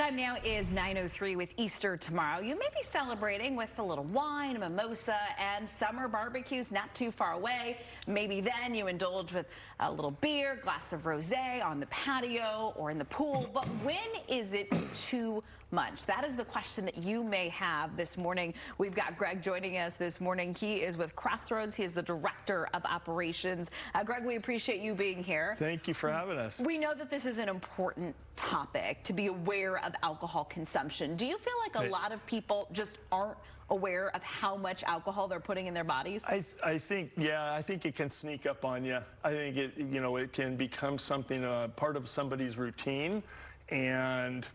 Time now is 9:03 with Easter tomorrow. You may be celebrating with a little wine, a mimosa, and summer barbecues not too far away. Maybe then you indulge with a little beer, glass of rosé on the patio or in the pool. But when is it too much? That is the question that you may have this morning. We've got Greg joining us this morning. He is with Crossroads. He is the Director of Operations. Greg, we appreciate you being here. Thank you for having us. We know that this is an important topic, to be aware of alcohol consumption. Do you feel like a lot of people just aren't aware of how much alcohol they're putting in their bodies? I think it can sneak up on you. I think it can become something, part of somebody's routine, and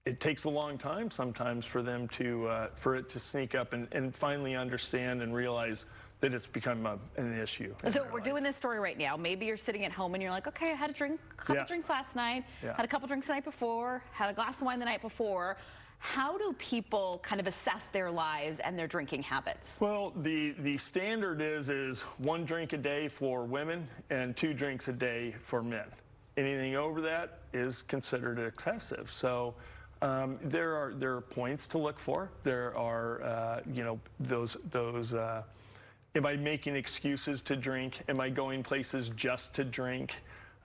it takes a long time sometimes for them to, for it to sneak up and finally understand and realize that it's become an issue. So we're doing this story right now. Maybe you're sitting at home and you're like, okay, I had a couple drinks last night, had a couple drinks the night before, had a glass of wine the night before. How do people kind of assess their lives and their drinking habits? Well, the standard is 1 drink a day for women and 2 drinks a day for men. Anything over that is considered excessive. So there are points to look for. There are am I making excuses to drink? Am I going places just to drink?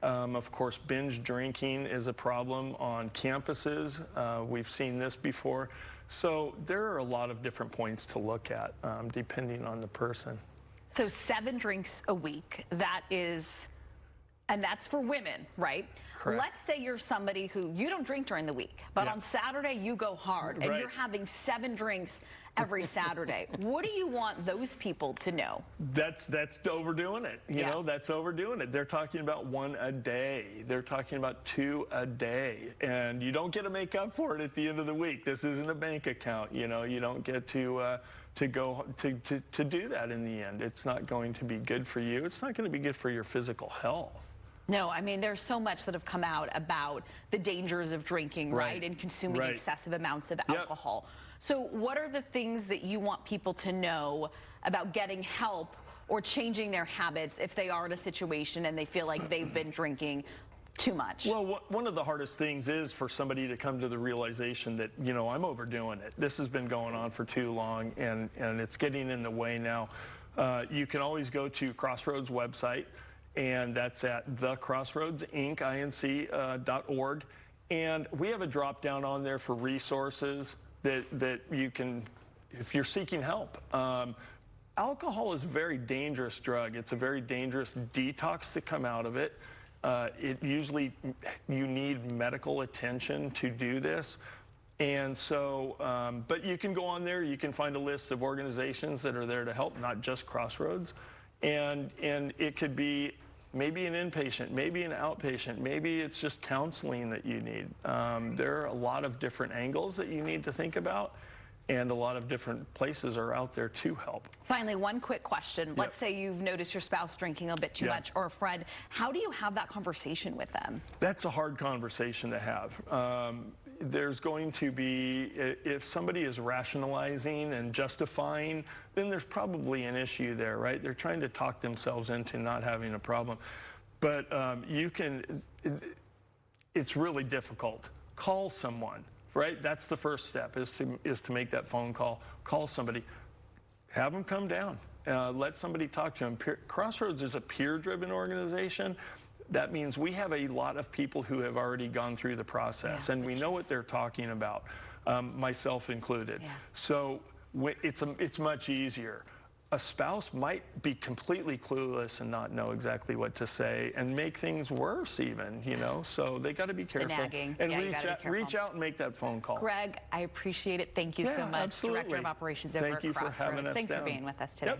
Of course, binge drinking is a problem on campuses. We've seen this before. So there are a lot of different points to look at depending on the person. So 7 drinks a week, that is, and that's for women, right? Correct. Let's say you're somebody who, you don't drink during the week, but on Saturday you go hard and you're having 7 drinks every Saturday. What do you want those people to know? That's overdoing it. You know, that's overdoing it. They're talking about 1 a day. They're talking about 2 a day. And you don't get to make up for it at the end of the week. This isn't a bank account. You know, you don't get to do that in the end. It's not going to be good for you. It's not going to be good for your physical health. No, I mean, there's so much that have come out about the dangers of drinking, right? And consuming excessive amounts of alcohol. So what are the things that you want people to know about getting help or changing their habits if they are in a situation and they feel like they've been drinking too much? Well, one of the hardest things is for somebody to come to the realization that, you know, I'm overdoing it. This has been going on for too long, and it's getting in the way now. You can always go to Crossroads website, and that's at thecrossroadsinc.org. And we have a drop down on there for resources that you can, if you're seeking help. Alcohol is a very dangerous drug. It's a very dangerous detox to come out of it. You need medical attention to do this. And so, but you can go on there, you can find a list of organizations that are there to help, not just Crossroads. And it could be maybe an inpatient, maybe an outpatient, maybe it's just counseling that you need. There are a lot of different angles that you need to think about, and a lot of different places are out there to help. Finally, one quick question. Let's say you've noticed your spouse drinking a bit too much, or a friend. How do you have that conversation with them? That's a hard conversation to have. There's going to be, if somebody is rationalizing and justifying, then there's probably an issue there, right? They're trying to talk themselves into not having a problem. But it's really difficult. Call someone, right? That's the first step, is to make that phone call. Call somebody. Have them come down. Let somebody talk to them. Crossroads is a peer-driven organization. That means we have a lot of people who have already gone through the process, and we know what they're talking about, myself included. So it's much easier. A spouse might be completely clueless and not know exactly what to say and make things worse even, you know, so they got to be careful. And reach out and make that phone call. Greg, I appreciate it. Thank you so much. Absolutely. Director of Operations over at Crossroads. Thank you for having us. Thanks for being with us today.